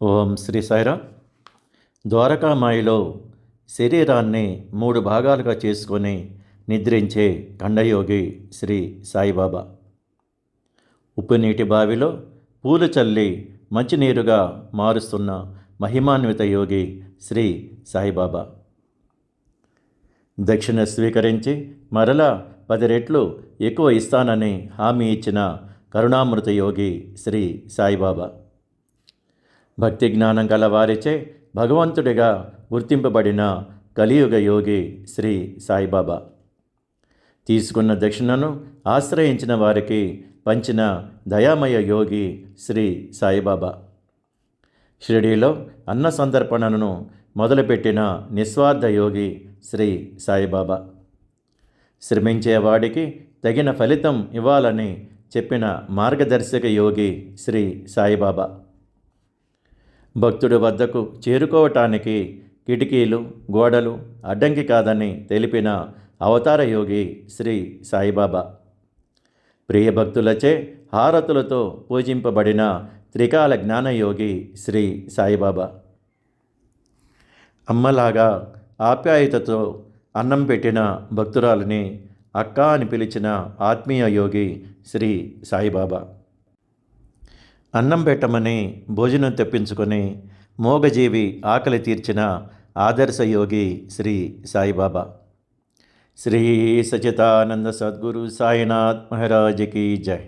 ఓం శ్రీ సాయిరాం. ద్వారకామాయిలో శరీరాన్ని 3 భాగాలుగా చేసుకొని నిద్రించే ఖండయోగి శ్రీ సాయిబాబా. ఉప్పు నీటి బావిలో పూలు చల్లి మంచినీరుగా మారుస్తున్న మహిమాన్విత యోగి శ్రీ సాయిబాబా. దక్షిణ స్వీకరించి మరలా 10 రెట్లు ఎక్కువ ఇస్తానని హామీ ఇచ్చిన కరుణామృత యోగి శ్రీ సాయిబాబా. భక్తి జ్ఞానం గల వారిచే భగవంతుడిగా గుర్తింపబడిన కలియుగ యోగి శ్రీ సాయిబాబా. తీసుకున్న దక్షిణను ఆశ్రయించిన వారికి పంచిన దయామయ యోగి శ్రీ సాయిబాబా. షిరిడీలో అన్న సందర్పణను మొదలుపెట్టిన నిస్వార్థ యోగి శ్రీ సాయిబాబా. శ్రమించేవాడికి తగిన ఫలితం ఇవ్వాలని చెప్పిన మార్గదర్శక యోగి శ్రీ సాయిబాబా. భక్తుడి వద్దకు చేరుకోవటానికి కిటికీలు గోడలు అడ్డంకి కాదని తెలిపిన అవతార యోగి శ్రీ సాయిబాబా. ప్రియ భక్తులచే హారతులతో పూజింపబడిన త్రికాల జ్ఞానయోగి శ్రీ సాయిబాబా. అమ్మలాగా ఆప్యాయతతో అన్నం పెట్టిన భక్తురాలని అక్క అని పిలిచిన ఆత్మీయ యోగి శ్రీ సాయిబాబా. అన్నం పెట్టమని భోజనం తెప్పించుకొని మోగజీవి ఆకలి తీర్చిన ఆదర్శ యోగి శ్రీ సాయిబాబా. శ్రీ సచితానంద సద్గురు సాయినాథ్ మహారాజ్ కీ జై.